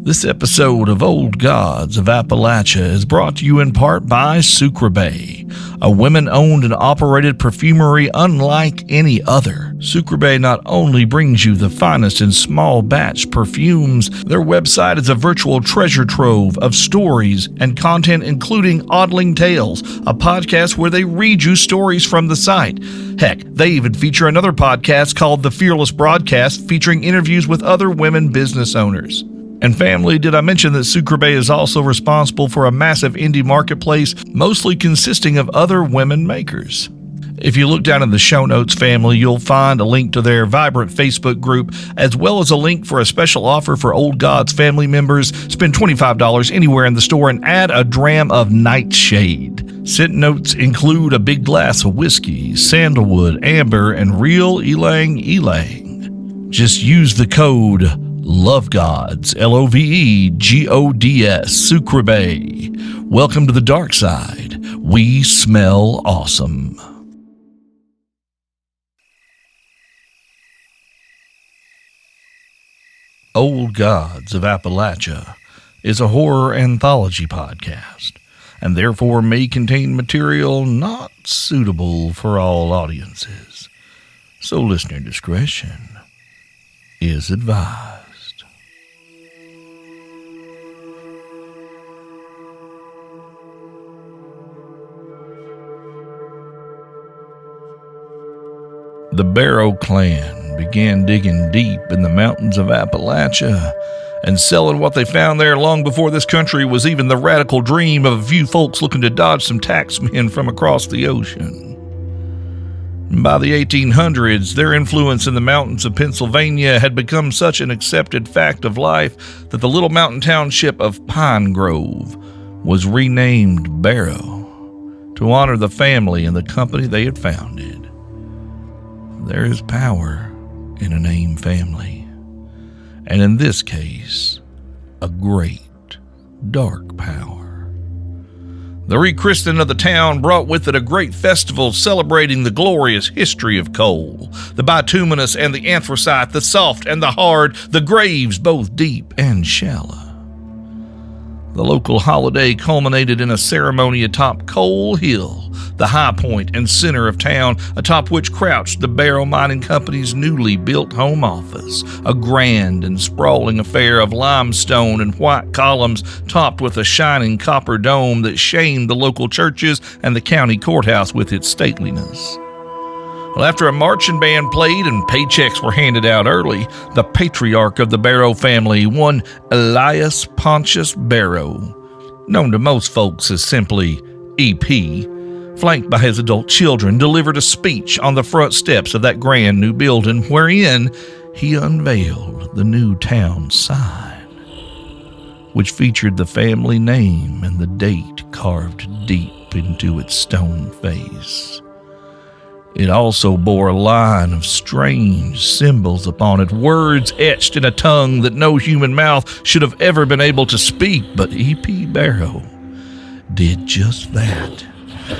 This episode of Old Gods of Appalachia is brought to you in part by Sucre Bay, a women-owned and operated perfumery unlike any other. Sucre Bay not only brings you the finest in small batch perfumes, their website is a virtual treasure trove of stories and content including Oddling Tales, a podcast where they read you stories from the site. Heck, they even feature another podcast called The Fearless Broadcast featuring interviews with other women business owners. And family, did I mention that Sucre Bay is also responsible for a massive indie marketplace, mostly consisting of other women makers? If you look down in the show notes, family, you'll find a link to their vibrant Facebook group, as well as a link for a special offer for Old Gods family members. Spend $25 anywhere in the store and add a dram of nightshade. Scent notes include a big glass of whiskey, sandalwood, amber, and real ylang ylang. Just use the code LOVEGODS, LOVEGODS, Sucre Bay. Welcome to the dark side. We smell awesome. Old Gods of Appalachia is a horror anthology podcast, and therefore may contain material not suitable for all audiences. So listener discretion is advised. The Barrow clan began digging deep in the mountains of Appalachia and selling what they found there long before this country was even the radical dream of a few folks looking to dodge some taxmen from across the ocean. By the 1800s, their influence in the mountains of Pennsylvania had become such an accepted fact of life that the little mountain township of Pine Grove was renamed Barrow to honor the family and the company they had founded. There is power in a name family, and in this case, a great, dark power. The rechristening of the town brought with it a great festival celebrating the glorious history of coal, the bituminous and the anthracite, the soft and the hard, the graves both deep and shallow. The local holiday culminated in a ceremony atop Coal Hill, the high point and center of town, atop which crouched the Barrow Mining Company's newly built home office, a grand and sprawling affair of limestone and white columns topped with a shining copper dome that shamed the local churches and the county courthouse with its stateliness. Well, after a marching band played and paychecks were handed out early, the patriarch of the Barrow family, one Elias Pontius Barrow, known to most folks as simply EP, flanked by his adult children, delivered a speech on the front steps of that grand new building wherein he unveiled the new town sign, which featured the family name and the date carved deep into its stone face. It also bore a line of strange symbols upon it, words etched in a tongue that no human mouth should have ever been able to speak, but E.P. Barrow did just that,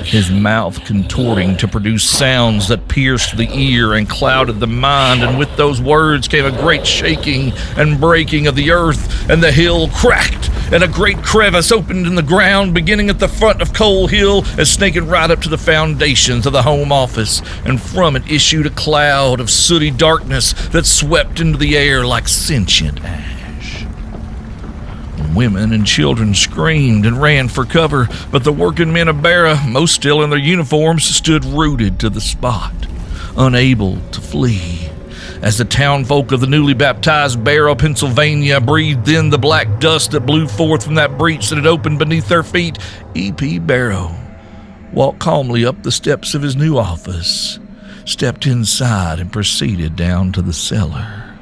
his mouth contorting to produce sounds that pierced the ear and clouded the mind, and with those words came a great shaking and breaking of the earth, and the hill cracked, and a great crevice opened in the ground beginning at the front of Coal Hill and snaking right up to the foundations of the home office, and from it issued a cloud of sooty darkness that swept into the air like sentient ash. Women and children screamed and ran for cover, but the working men of Barrow, most still in their uniforms, stood rooted to the spot, unable to flee. As the townfolk of the newly baptized Barrow, Pennsylvania, breathed in the black dust that blew forth from that breach that had opened beneath their feet, E.P. Barrow walked calmly up the steps of his new office, stepped inside, and proceeded down to the cellar,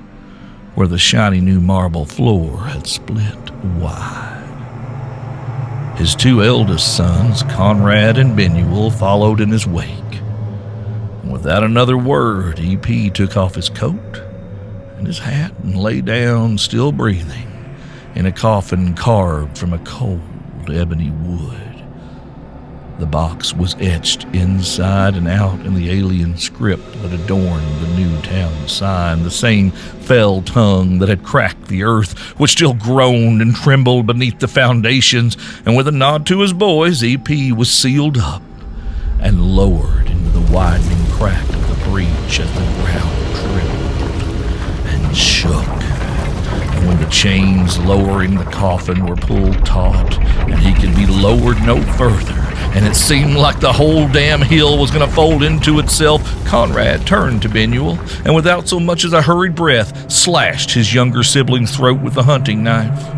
where the shiny new marble floor had split wide. His two eldest sons, Conrad and Benuel, followed in his wake. Without another word, E.P. took off his coat and his hat and lay down, still breathing, in a coffin carved from a cold ebony wood. The box was etched inside and out in the alien script that adorned the new town sign, the same fell tongue that had cracked the earth, which still groaned and trembled beneath the foundations, and with a nod to his boys, EP was sealed up and lowered into the widening crack of the breach as the ground trembled and shook. And when the chains lowering the coffin were pulled taut, and he could be lowered no further, and it seemed like the whole damn hill was going to fold into itself, Conrad turned to Benuel, and without so much as a hurried breath, slashed his younger sibling's throat with a hunting knife.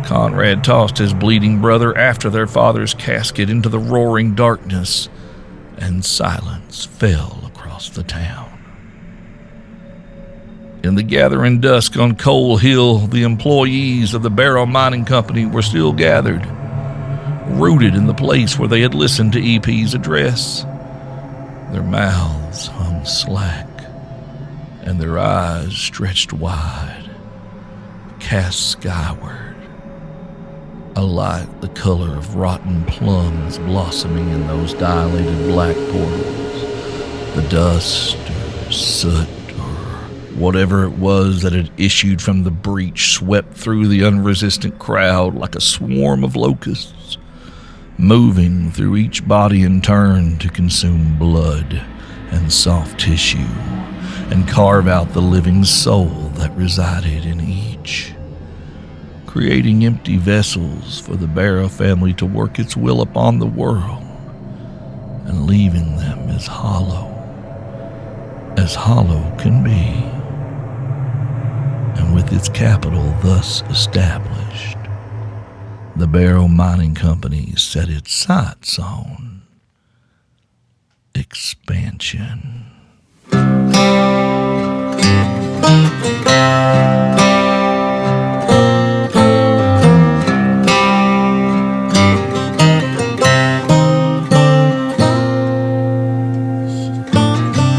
Conrad tossed his bleeding brother after their father's casket into the roaring darkness, and silence fell across the town. In the gathering dusk on Coal Hill, the employees of the Barrow Mining Company were still gathered, rooted in the place where they had listened to EP's address. Their mouths hung slack, and their eyes stretched wide, cast skyward, a light the color of rotten plums blossoming in those dilated black portals. The dust or soot whatever it was that had issued from the breach swept through the unresistant crowd like a swarm of locusts, moving through each body in turn to consume blood and soft tissue and carve out the living soul that resided in each, creating empty vessels for the Barrow family to work its will upon the world, and leaving them as hollow can be. And with its capital thus established, the Barrow Mining Company set its sights on expansion.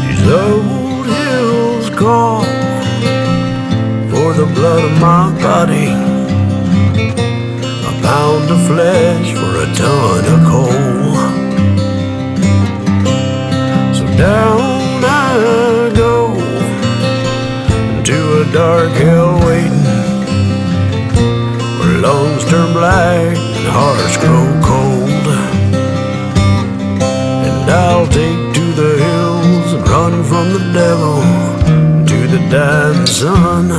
These old hills call for the blood of my body, a pound of flesh for a ton of coal. So down I go to a dark hell waiting, where lungs turn black and hearts grow cold. And I'll take to the hills and run from the devil to the dying sun.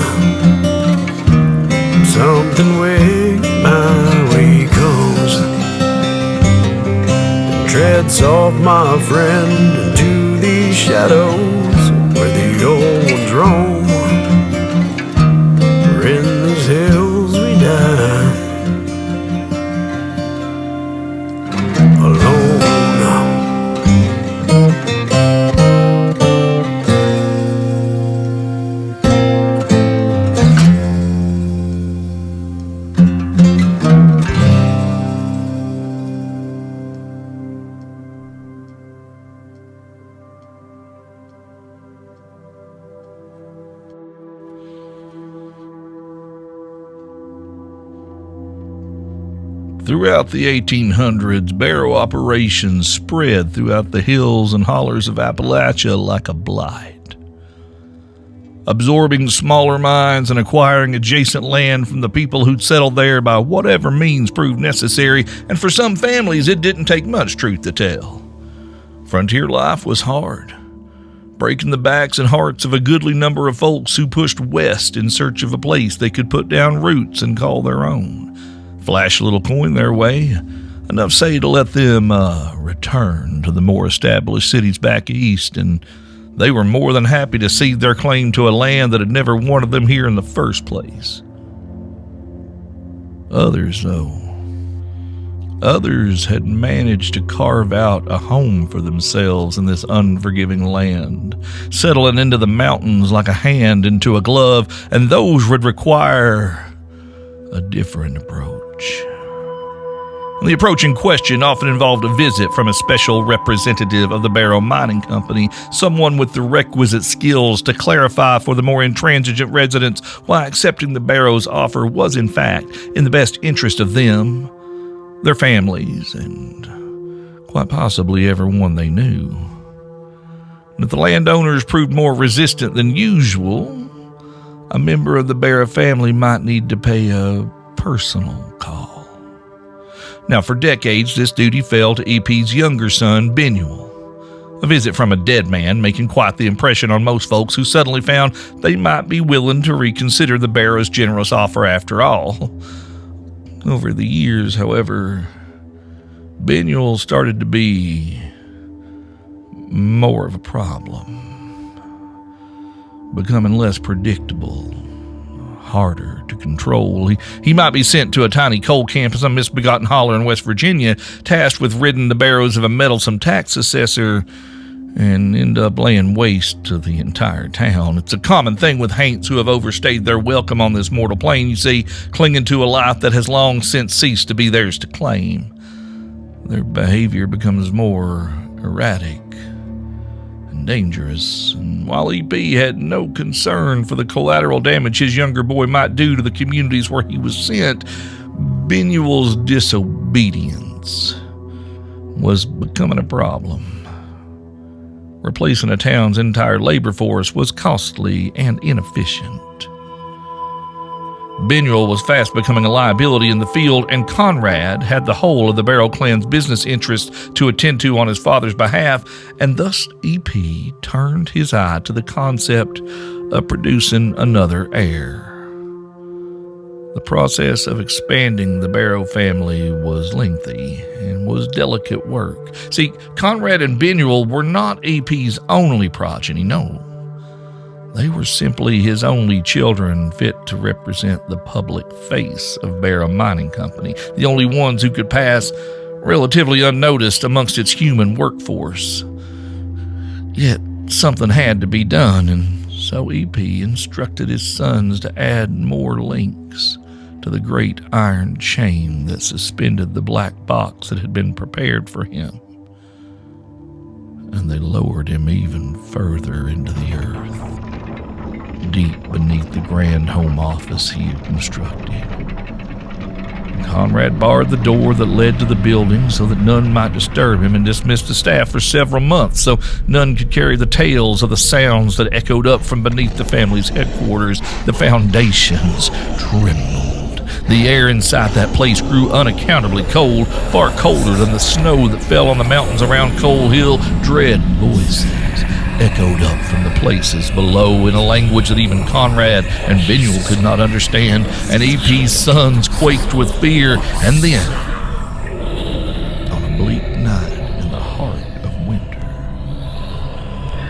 Something wicked my way comes and treads off, my friend, into these shadows where the old ones roam. For in these hills we die alone. Throughout the 1800s, Barrow operations spread throughout the hills and hollers of Appalachia like a blight, absorbing smaller mines and acquiring adjacent land from the people who'd settled there by whatever means proved necessary, and for some families it didn't take much, truth to tell. Frontier life was hard, breaking the backs and hearts of a goodly number of folks who pushed west in search of a place they could put down roots and call their own. Flash a little coin their way, enough say to let them return to the more established cities back east, and they were more than happy to cede their claim to a land that had never wanted them here in the first place. Others, though, others had managed to carve out a home for themselves in this unforgiving land, settling into the mountains like a hand into a glove, and those would require a different approach. The approach in question often involved a visit from a special representative of the Barrow Mining Company, someone with the requisite skills to clarify for the more intransigent residents why accepting the Barrows' offer was in fact in the best interest of them, their families, and quite possibly everyone they knew. And if the landowners proved more resistant than usual, a member of the Barrow family might need to pay a personal call. Now, for decades, this duty fell to E.P.'s younger son, Benuel. A visit from a dead man making quite the impression on most folks who suddenly found they might be willing to reconsider the Barrow's generous offer after all. Over the years, however, Benuel started to be more of a problem, becoming less predictable, harder to control. He might be sent to a tiny coal camp in some misbegotten holler in West Virginia, tasked with ridding the Barrows of a meddlesome tax assessor, and end up laying waste to the entire town. It's a common thing with haints who have overstayed their welcome on this mortal plane, you see, clinging to a life that has long since ceased to be theirs to claim. Their behavior becomes more erratic and dangerous, and while E.P. had no concern for the collateral damage his younger boy might do to the communities where he was sent, Benuel's disobedience was becoming a problem. Replacing a town's entire labor force was costly and inefficient. Benuel was fast becoming a liability in the field, and Conrad had the whole of the Barrow clan's business interests to attend to on his father's behalf, and thus E.P. turned his eye to the concept of producing another heir. The process of expanding the Barrow family was lengthy and was delicate work. See, Conrad and Benuel were not E.P.'s only progeny, no. They were simply his only children fit to represent the public face of Barrow Mining Company, the only ones who could pass relatively unnoticed amongst its human workforce. Yet something had to be done, and so E.P. instructed his sons to add more links to the great iron chain that suspended the black box that had been prepared for him. And they lowered him even further into the earth, deep beneath the grand home office he had constructed. Conrad barred the door that led to the building so that none might disturb him, and dismissed the staff for several months so none could carry the tales of the sounds that echoed up from beneath the family's headquarters. The foundations trembled. The air inside that place grew unaccountably cold, far colder than the snow that fell on the mountains around Coal Hill. Dread voices echoed up from the places below in a language that even Conrad and Benuel could not understand, and E.P.'s sons quaked with fear. And then, on a bleak night in the heart of winter,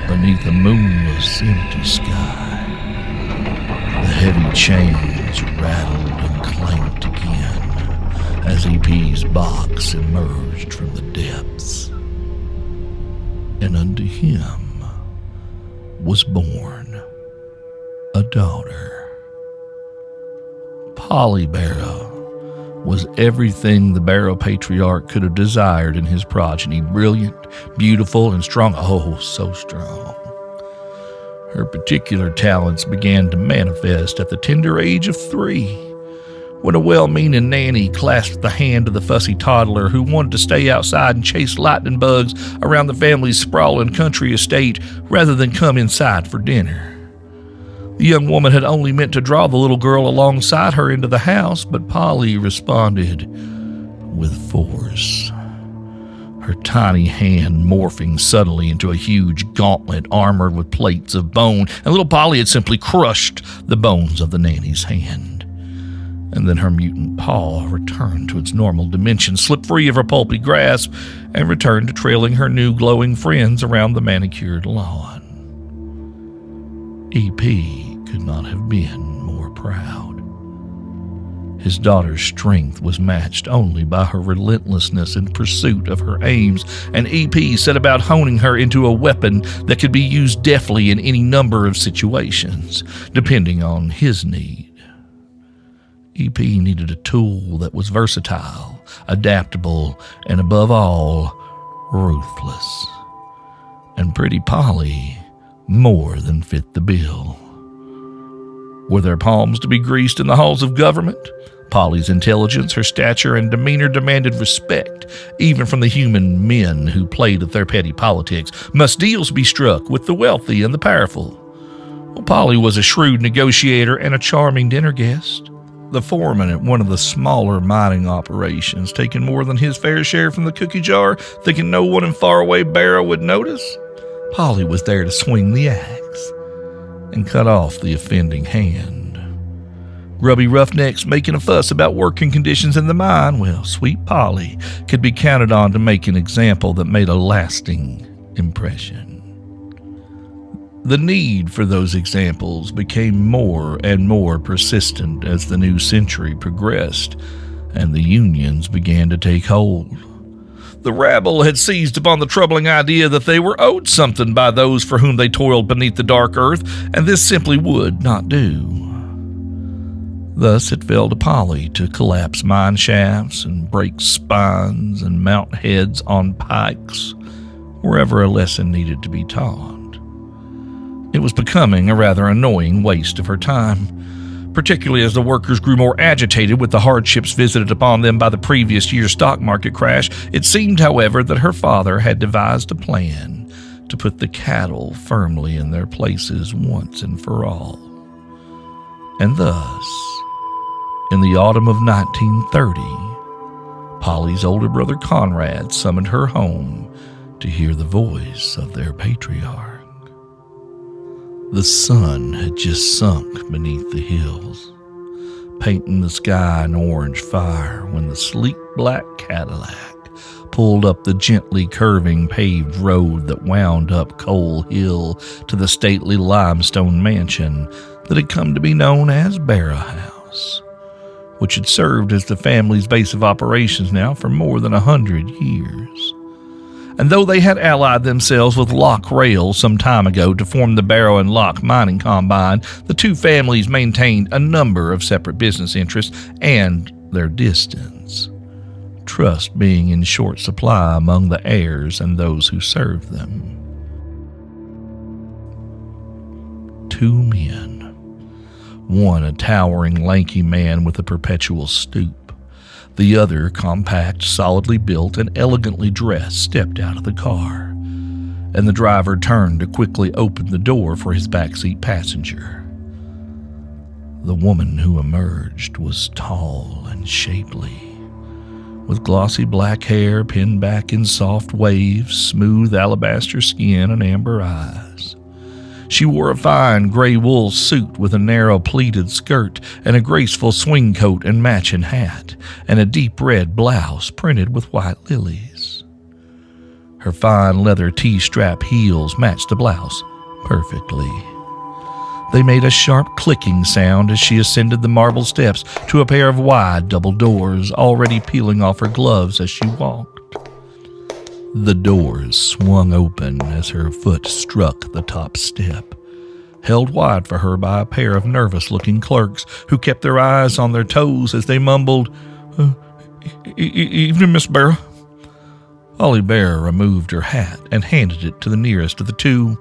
beneath a moonless, empty sky, the heavy chains rattled and clanked again as E.P.'s box emerged from the depths. And unto him was born a daughter. Polly Barrow was everything the Barrow patriarch could have desired in his progeny. Brilliant, beautiful, and strong. Oh, so strong. Her particular talents began to manifest at the tender age of 3, when a well-meaning nanny clasped the hand of the fussy toddler who wanted to stay outside and chase lightning bugs around the family's sprawling country estate rather than come inside for dinner. The young woman had only meant to draw the little girl alongside her into the house, but Polly responded with force, her tiny hand morphing suddenly into a huge gauntlet armored with plates of bone, and little Polly had simply crushed the bones of the nanny's hand. And then her mutant paw returned to its normal dimension, slipped free of her pulpy grasp, and returned to trailing her new glowing friends around the manicured lawn. E.P. could not have been more proud. His daughter's strength was matched only by her relentlessness in pursuit of her aims, and E.P. set about honing her into a weapon that could be used deftly in any number of situations, depending on his need. E.P. needed a tool that was versatile, adaptable, and above all, ruthless. And pretty Polly more than fit the bill. Were their palms to be greased in the halls of government? Polly's intelligence, her stature, and demeanor demanded respect, even from the human men who played at their petty politics. Must deals be struck with the wealthy and the powerful? Well, Polly was a shrewd negotiator and a charming dinner guest. The foreman at one of the smaller mining operations, taking more than his fair share from the cookie jar, thinking no one in faraway Barrow would notice, Polly was there to swing the axe and cut off the offending hand. Grubby roughnecks making a fuss about working conditions in the mine, well, sweet Polly could be counted on to make an example that made a lasting impression. The need for those examples became more and more persistent as the new century progressed and the unions began to take hold. The rabble had seized upon the troubling idea that they were owed something by those for whom they toiled beneath the dark earth, and this simply would not do. Thus it fell to Polly to collapse mine shafts and break spines and mount heads on pikes wherever a lesson needed to be taught. It was becoming a rather annoying waste of her time, particularly as the workers grew more agitated with the hardships visited upon them by the previous year's stock market crash. It seemed, however, that her father had devised a plan to put the cattle firmly in their places once and for all. And thus, in the autumn of 1930, Polly's older brother Conrad summoned her home to hear the voice of their patriarch. The sun had just sunk beneath the hills, painting the sky an orange fire when the sleek black Cadillac pulled up the gently curving paved road that wound up Coal Hill to the stately limestone mansion that had come to be known as Barrow House, which had served as the family's base of operations now for more than 100 years. And though they had allied themselves with Lock Rail some time ago to form the Barrow and Lock Mining Combine, the two families maintained a number of separate business interests and their distance, trust being in short supply among the heirs and those who served them. Two men, one a towering, lanky man with a perpetual stoop, the other, compact, solidly built, and elegantly dressed, stepped out of the car, and the driver turned to quickly open the door for his backseat passenger. The woman who emerged was tall and shapely, with glossy black hair pinned back in soft waves, smooth alabaster skin, and amber eyes. She wore a fine gray wool suit with a narrow pleated skirt and a graceful swing coat and matching hat, and a deep red blouse printed with white lilies. Her fine leather T-strap heels matched the blouse perfectly. They made a sharp clicking sound as she ascended the marble steps to a pair of wide double doors, already peeling off her gloves as she walked. The doors swung open as her foot struck the top step, held wide for her by a pair of nervous-looking clerks who kept their eyes on their toes as they mumbled, "Evening, Miss Barrow." Polly Barrow removed her hat and handed it to the nearest of the two,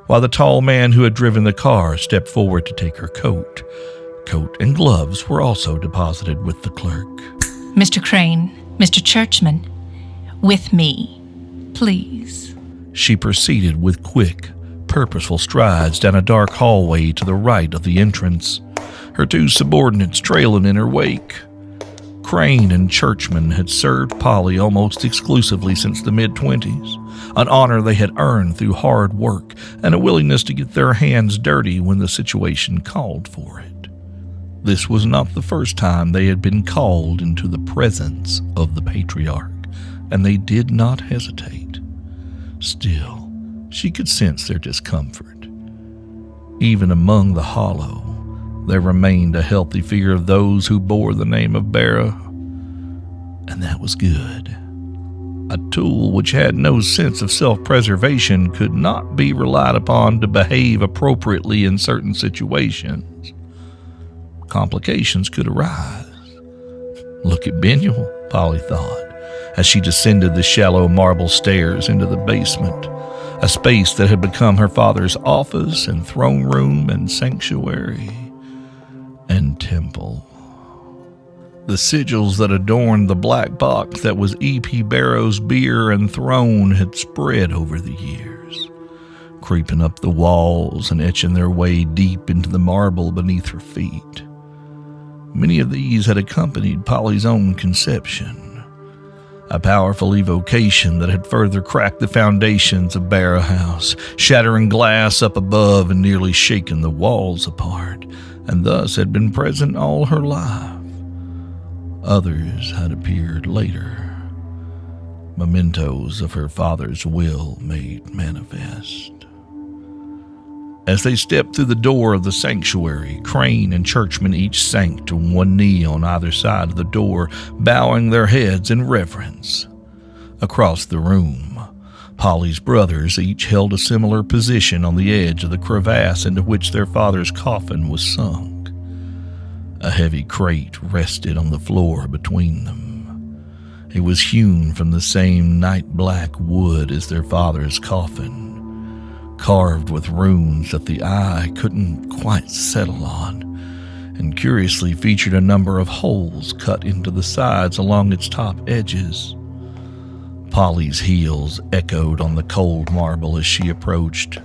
while the tall man who had driven the car stepped forward to take her coat. Coat and gloves were also deposited with the clerk. "Mr. Crane, Mr. Churchman, with me, please." She proceeded with quick, purposeful strides down a dark hallway to the right of the entrance, her two subordinates trailing in her wake. Crane and Churchman had served Polly almost exclusively since the mid-20s, an honor they had earned through hard work and a willingness to get their hands dirty when the situation called for it. This was not the first time they had been called into the presence of the patriarch, and they did not hesitate. Still, she could sense their discomfort. Even among the hollow, there remained a healthy fear of those who bore the name of Barrow, and that was good. A tool which had no sense of self-preservation could not be relied upon to behave appropriately in certain situations. Complications could arise. Look at Benuel, Polly thought, as she descended the shallow marble stairs into the basement, a space that had become her father's office and throne room and sanctuary and temple. The sigils that adorned the black box that was E.P. Barrow's bier and throne had spread over the years, creeping up the walls and etching their way deep into the marble beneath her feet. Many of these had accompanied Polly's own conception, a powerful evocation that had further cracked the foundations of Barrow House, shattering glass up above and nearly shaking the walls apart, and thus had been present all her life. Others had appeared later, mementos of her father's will made manifest. As they stepped through the door of the sanctuary, Crane and Churchman each sank to one knee on either side of the door, bowing their heads in reverence. Across the room, Polly's brothers each held a similar position on the edge of the crevasse into which their father's coffin was sunk. A heavy crate rested on the floor between them. It was hewn from the same night-black wood as their father's coffin, carved with runes that the eye couldn't quite settle on, and curiously featured a number of holes cut into the sides along its top edges. Polly's heels echoed on the cold marble as she approached.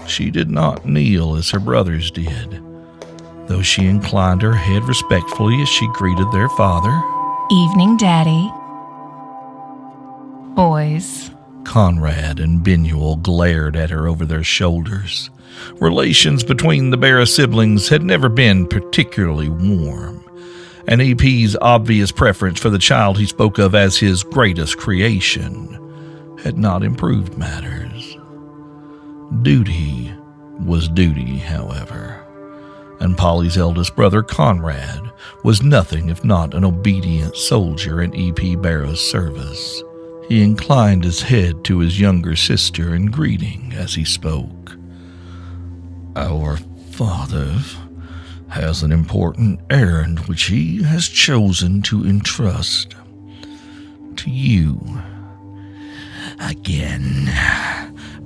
She did not kneel as her brothers did, though she inclined her head respectfully as she greeted their father. Evening, Daddy. Boys. Conrad and Binuel glared at her over their shoulders. Relations between the Barrow siblings had never been particularly warm, and E.P.'s obvious preference for the child he spoke of as his greatest creation had not improved matters. Duty was duty, however, and Polly's eldest brother, Conrad, was nothing if not an obedient soldier in E.P. Barrow's service. He inclined his head to his younger sister in greeting as he spoke. "Our father has an important errand which he has chosen to entrust to you." "Again,"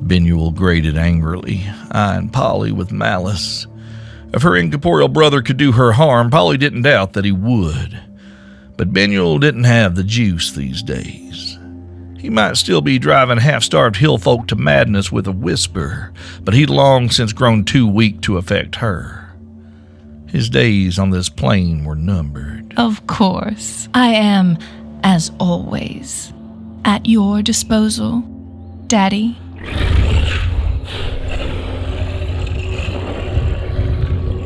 Binuel grated angrily, eyeing Polly with malice. If her incorporeal brother could do her harm, Polly didn't doubt that he would. But Binuel didn't have the juice these days. He might still be driving half-starved hill folk to madness with a whisper, but he'd long since grown too weak to affect her. His days on this plane were numbered. Of course. I am, as always, at your disposal, Daddy.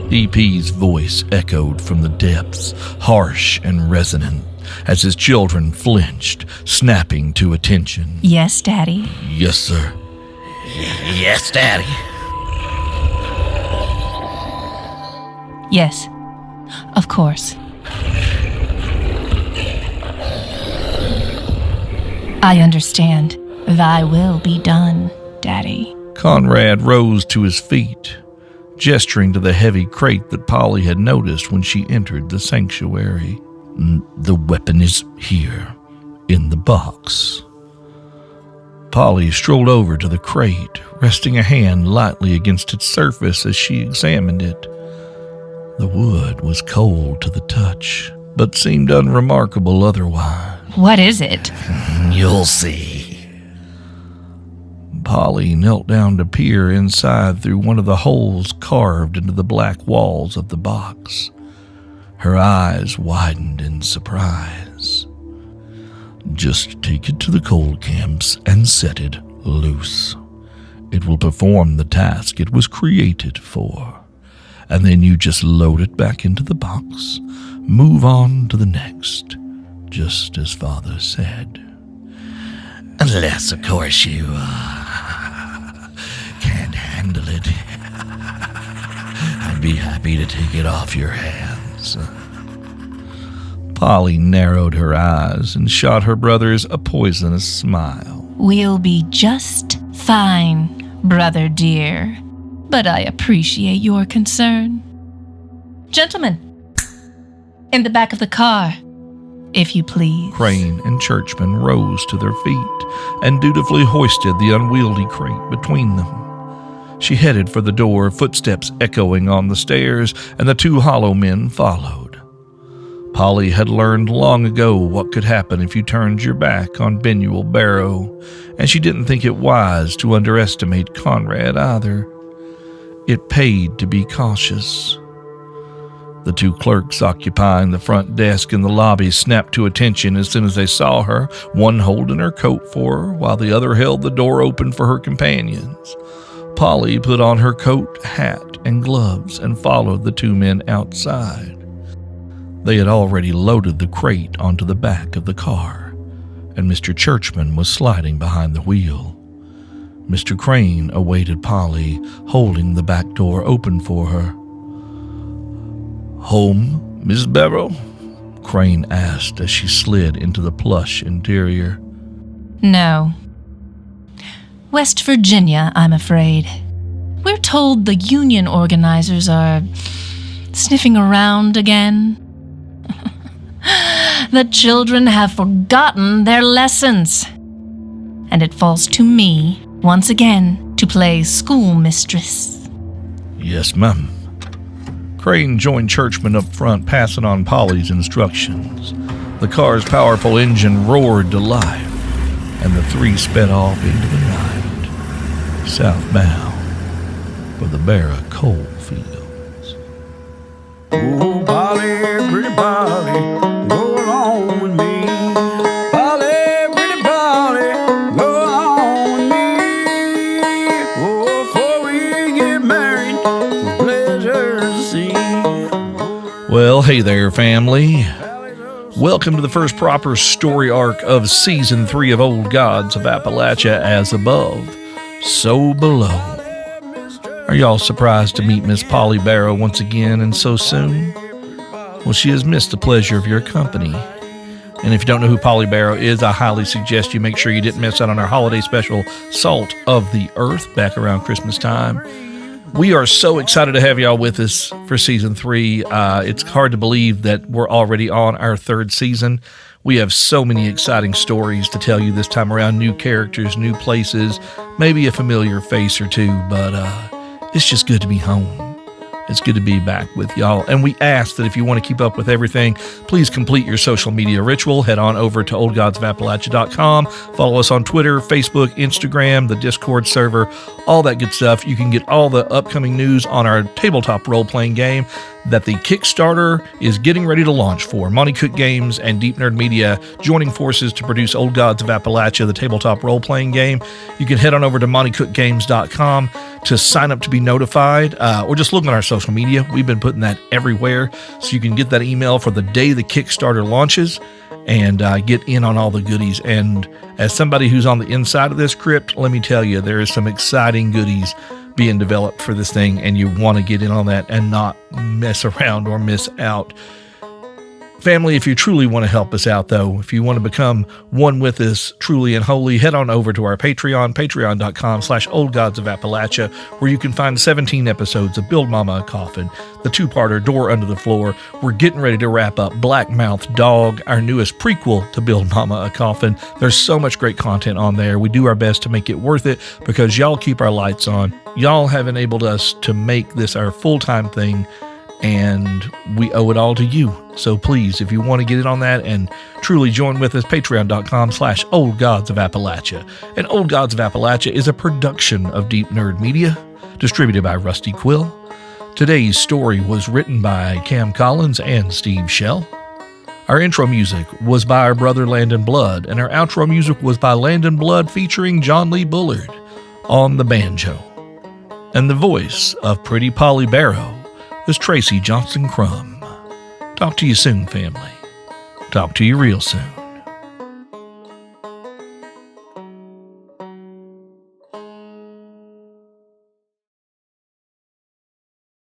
E.P.'s voice echoed from the depths, harsh and resonant, as his children flinched, snapping to attention. Yes, Daddy. "Yes, sir." Yes, Daddy. Yes, of course. I understand. Thy will be done, Daddy. Conrad rose to his feet, gesturing to the heavy crate that Polly had noticed when she entered the sanctuary. "The weapon is here, in the box." Polly strolled over to the crate, resting a hand lightly against its surface as she examined it. The wood was cold to the touch, but seemed unremarkable otherwise. What is it? You'll see. Polly knelt down to peer inside through one of the holes carved into the black walls of the box. Her eyes widened in surprise. "Just take it to the cold camps and set it loose. It will perform the task it was created for. And then you just load it back into the box, move on to the next, just as Father said." Unless, of course, you can't handle it. I'd be happy to take it off your hands. Polly narrowed her eyes and shot her brothers a poisonous smile. We'll be just fine, brother dear. But I appreciate your concern. Gentlemen, in the back of the car, if you please. Crane and Churchman rose to their feet and dutifully hoisted the unwieldy crate between them. She headed for the door, footsteps echoing on the stairs, and the two hollow men followed. Polly had learned long ago what could happen if you turned your back on Benuel Barrow, and she didn't think it wise to underestimate Conrad either. It paid to be cautious. The two clerks occupying the front desk in the lobby snapped to attention as soon as they saw her, one holding her coat for her, while the other held the door open for her companions. Polly put on her coat, hat, and gloves and followed the two men outside. They had already loaded the crate onto the back of the car, and Mr. Churchman was sliding behind the wheel. Mr. Crane awaited Polly, holding the back door open for her. "Home, Miss Barrow?" Crane asked as she slid into the plush interior. No. West Virginia, I'm afraid. We're told the union organizers are sniffing around again. The children have forgotten their lessons. And it falls to me, once again, to play schoolmistress. "Yes, ma'am." Crane joined Churchman up front, passing on Polly's instructions. The car's powerful engine roared to life, and the three sped off into the night, southbound for the Barrow coal fields. Oh, Polly, pretty Polly, go along with me. Polly, pretty Polly, go along with me. Oh, before we get married, with pleasure to see. Well, hey there, family. Welcome to the first proper story arc of Season 3 of Old Gods of Appalachia, as above, so below. Are y'all surprised to meet Miss Polly Barrow once again and so soon? Well, she has missed the pleasure of your company. And if you don't know who Polly Barrow is, I highly suggest you make sure you didn't miss out on our holiday special, Salt of the Earth, back around Christmas time. We are so excited to have y'all with us for Season 3. It's hard to believe that we're already on our third season. We have so many exciting stories to tell you this time around. New characters, new places, maybe a familiar face or two, but it's just good to be home. It's good to be back with y'all. And we ask that if you want to keep up with everything, please complete your social media ritual. Head on over to oldgodsofappalachia.com. Follow us on Twitter, Facebook, Instagram, the Discord server, all that good stuff. You can get all the upcoming news on our tabletop role-playing game that the Kickstarter is getting ready to launch for. Monty Cook Games and Deep Nerd Media joining forces to produce Old Gods of Appalachia, the tabletop role-playing game. You can head on over to montycookgames.com to sign up to be notified, or just look on our social media. We've been putting that everywhere, so you can get that email for the day the Kickstarter launches and get in on all the goodies. And as somebody who's on the inside of this crypt, let me tell you, there is some exciting goodies being developed for this thing, and you want to get in on that and not mess around or miss out. Family, if you truly want to help us out, though, if you want to become one with us truly and wholly, head on over to our Patreon, patreon.com/oldgodsofappalachia, where you can find 17 episodes of Build Mama a Coffin, the two-parter Door Under the Floor. We're getting ready to wrap up Blackmouth Dog, our newest prequel to Build Mama a Coffin. There's so much great content on there. We do our best to make it worth it because y'all keep our lights on. Y'all have enabled us to make this our full-time thing, and we owe it all to you. So please, if you want to get in on that and truly join with us, patreon.com/Old Gods of Appalachia. And Old Gods of Appalachia is a production of Deep Nerd Media, distributed by Rusty Quill. Today's story was written by Cam Collins and Steve Shell. Our intro music was by our brother Landon Blood, and our outro music was by Landon Blood featuring John Lee Bullard on the banjo. And the voice of Pretty Polly Barrow is Tracy Johnson Crum. Talk to you soon, family. Talk to you real soon.